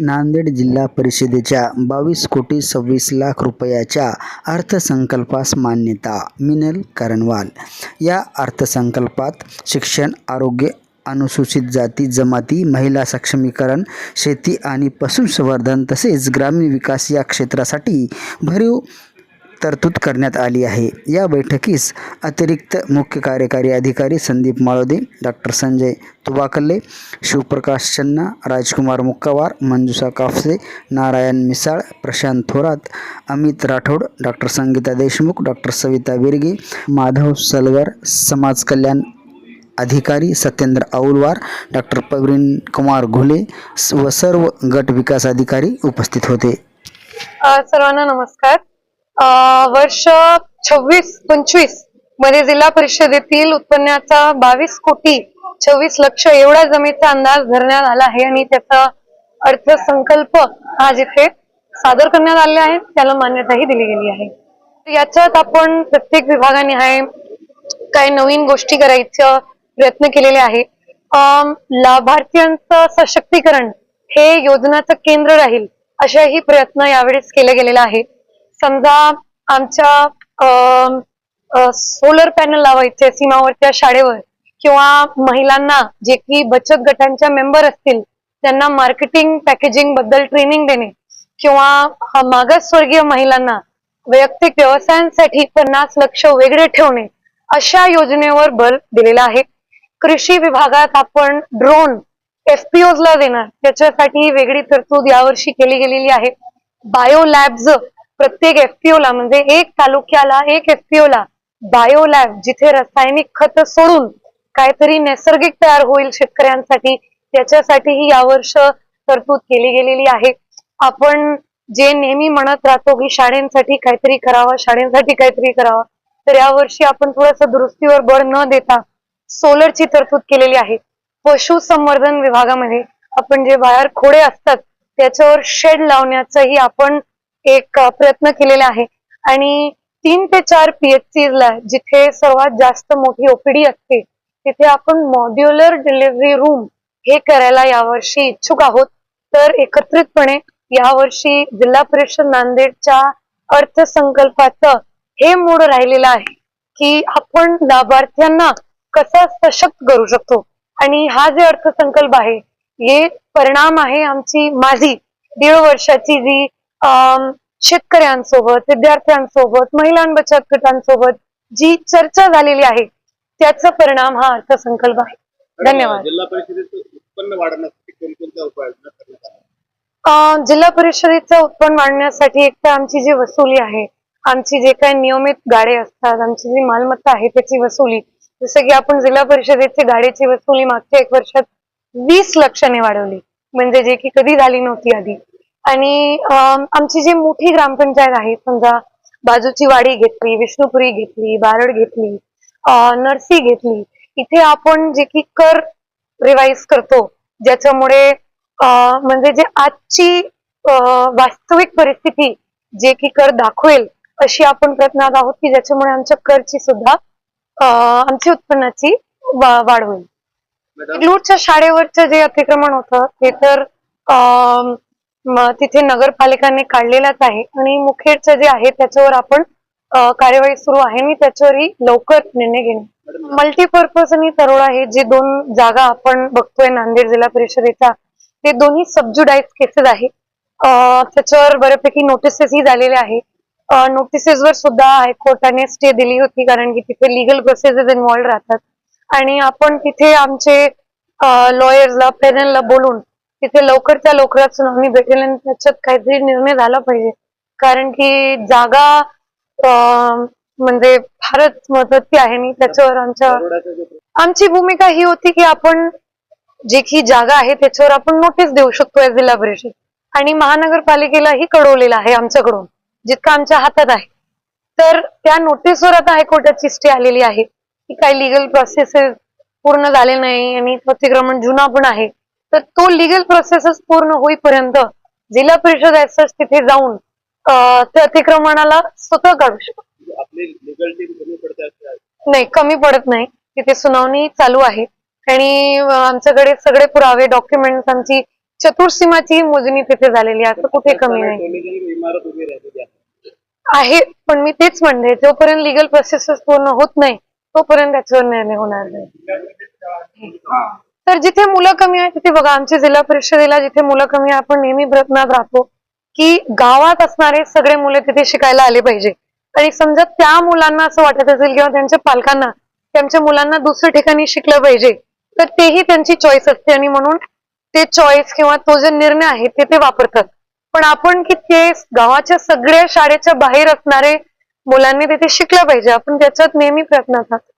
नांदेड जिल्हा परिषदेच्या 22,26,00,000 रुपयाच्या अर्थसंकल्पास मान्यता. मिनल करणवाल. या अर्थसंकल्पात शिक्षण, आरोग्य, अनुसूचित जाती जमाती, महिला सक्षमीकरण, शेती आणि पशुसंवर्धन तसेच ग्रामीण विकास या क्षेत्रासाठी भरीव तरतूद करण्यात आली आहे. या बैठकीस अतिरिक्त मुख्य कार्यकारी अधिकारी संदीप माळोदे, डॉक्टर संजय तुबाकल्ले, शिवप्रकाश चन्ना, राजकुमार मुक्कावार, मंजुषा काफसे, नारायण मिसाळ, प्रशांत थोरात, अमित राठोड, डॉक्टर संगीता देशमुख, डॉक्टर सविता बिरगे, माधव सलगर, समाज कल्याण अधिकारी सत्येंद्र औलवार, डॉक्टर प्रवीण कुमार घुले व सर्व गट विकास अधिकारी उपस्थित होते. सर्वांना नमस्कार. वर्ष 26-25 मध्ये जिल्हा परिषदेतील उत्पन्नाचा 22,26,00,000 एवढा जमीचा अंदाज धरण्यात आला आहे आणि त्याचा अर्थसंकल्प हा जिथे सादर करण्यात आले आहे त्याला मान्यताही दिली गेली आहे. याच्यात आपण प्रत्येक विभागाने आहे काही नवीन गोष्टी करायचा प्रयत्न केलेले आहे. लाभार्थ्यांचं सशक्तीकरण हे योजनाचं केंद्र राहील अशाही प्रयत्न यावेळेस केले गेलेला आहे. समजा आमच्या सोलर पॅनल लावायचे सीमावरच्या शाळेवर किंवा महिलांना जे की बचत गटांच्या मेंबर असतील त्यांना मार्केटिंग पॅकेजिंग बद्दल ट्रेनिंग देणे किंवा मागासवर्गीय महिलांना वैयक्तिक व्यवसायांसाठी 50 लाख वेगळे ठेवणे अशा योजनेवर भर दिलेला आहे. कृषी विभागात आपण ड्रोन FPOs ला देणार त्याच्यासाठी वेगळी तरतूद यावर्षी केली गेलेली आहे. बायो लॅब्स प्रत्येक FPO ला म्हणजे एक तालुक्याला एक FPO ला बायो लॅब जिथे रासायनिक खत सोडून काहीतरी नैसर्गिक तयार होईल शेतकऱ्यांसाठी त्याच्यासाठीही यावर्ष तरतूद केली गेलेली आहे. आपण जे नेहमी म्हणत राहतो की शाळेंसाठी काहीतरी करावं शाळेंसाठी काहीतरी करावं तर यावर्षी आपण थोडस दुरुस्तीवर भर न देता सोलरची तरतूद केलेली आहे. पशुसंवर्धन विभागामध्ये आपण जे बाहेर खोडे असतात त्याच्यावर शेड लावण्याचाही आपण एक प्रयत्न केलेला आहे आणि 3 ते 4 PHCs ला जिथे सर्वात जास्त मोठी OPD असते तिथे आपण मॉड्युलर डिलिव्हरी रूम हे करायला यावर्षी इच्छुक आहोत. तर एकत्रितपणे यावर्षी जिल्हा परिषद नांदेडच्या अर्थसंकल्पाचं हे मूड राहिलेलं आहे की आपण लाभार्थ्यांना कसा सशक्त करू शकतो आणि हा जे अर्थसंकल्प आहे हे परिणाम आहे माझी 1.5 वर्षाची जी शेतकऱ्यांसोबत विद्यार्थ्यांसोबत महिला बचत गटांसोबत जी चर्चा झालेली आहे त्याचा परिणाम हा अर्थसंकल्प आहे. धन्यवाद. जिल्हा परिषदेचं उत्पन्न वाढवण्यासाठी कोणकोणत्या उपाययोजना करण्यात आल्या? जिल्हा परिषदेचं उत्पन्न वाढवण्यासाठी एक तर आमची जी वसुली आहे आमची जे काही नियमित गाडे असतात आमची जी मालमत्ता आहे त्याची वसुली जसं की आपण जिल्हा परिषदेची गाडीची वसुली मागच्या 1 वर्षात 20 लाखाने वाढवली म्हणजे जे की कधी झाली नव्हती आधी. आणि आमची जी मोठी ग्रामपंचायत आहे समजा बाजूची वाडी घेतली विष्णुपुरी घेतली बारड घेतली नरसी घेतली इथे आपण जे की कर रिवाइज करतो ज्याच्यामुळे म्हणजे जे आजची वास्तविक परिस्थिती जे की कर दाखवेल अशी आपण प्रयत्नात आहोत की ज्याच्यामुळे आमच्या करची सुद्धा आमची उत्पन्नाची वाढ होईल. लूटच्या शाळेवरचं जे अतिक्रमण होतं ते तर तिथे नगरपालिकांनी काढलेलाच आहे आणि मुखेडचं जे आहे त्याच्यावर आपण कार्यवाही सुरू आहे आणि त्याच्यावरही लवकर निर्णय घेणे. मल्टीपर्पज आणि तरोडा हे जे 2 जागा आपण बघतोय नांदेड जिल्हा परिषदेच्या ते दोन्ही सबज्युडाइज केसेस आहे. त्याच्यावर बऱ्यापैकी नोटिसेसही झालेले आहे. नोटिसेसवर सुद्धा हायकोर्टाने स्टे दिली होती कारण की तिथे लिगल प्रोसेसेस इन्व्हॉल्व राहतात आणि आपण तिथे आमचे लॉयर्सला पॅनलला बोलून तिथे लवकरच्या लवकरात सुनावणी भेटेल आणि त्याच्यात काहीतरी निर्णय झाला पाहिजे कारण की जागा म्हणजे फारच महत्वाची आहे आणि त्याच्यावर आमची भूमिका ही होती की आपण जी की जागा आहे त्याच्यावर आपण नोटीस देऊ शकतो जिल्हा परिषद आणि महानगरपालिकेलाही कळवलेलं आहे आमच्याकडून जितकं आमच्या हातात आहे. तर त्या नोटीसवर आता हायकोर्टाची स्टे आलेली आहे की काही लिगल प्रोसेसेस पूर्ण झाले नाही आणि अतिक्रमण जुना पण आहे तर तो लिगल प्रोसेसेस पूर्ण होईपर्यंत जिल्हा परिषद ऍसेस तिथे जाऊन त्या अतिक्रमणाला स्वतः काढू शकतो. नाही कमी पडत नाही तिथे सुनावणी चालू आहे आणि आमच्याकडे सगळे पुरावे डॉक्युमेंट्स आमची चतुर्सीमाची मोजणी तिथे झालेली आहे, असं कुठे कमी नाही टोलेजंग इमारत उभी राहिलेली आहे. आहे. पण मी तेच म्हणते, जोपर्यंत लिगल प्रोसेसेस पूर्ण होत नाही तोपर्यंत त्याच्यावर निर्णय होणार नाही. तर जिथे मुलं कमी आहेत तिथे बघा, आमच्या जिल्हा परिषदेला जिथे मुलं कमी आहे आपण नेहमी प्रयत्नात राहतो की गावात असणारे सगळे मुलं तिथे शिकायला आले पाहिजे. आणि समजा त्या मुलांना असं वाटत असेल किंवा त्यांच्या पालकांना त्यांच्या मुलांना दुसऱ्या ठिकाणी शिकलं पाहिजे, तर तेही त्यांची चॉईस असते आणि म्हणून ते चॉईस किंवा तो जो निर्णय आहे ते वापरतात. पण आपण की ते गावाच्या सगळ्या शाळेच्या बाहेर असणारे मुलांनी तिथे शिकलं पाहिजे, आपण त्याच्यात नेहमी प्रयत्नात राहतो.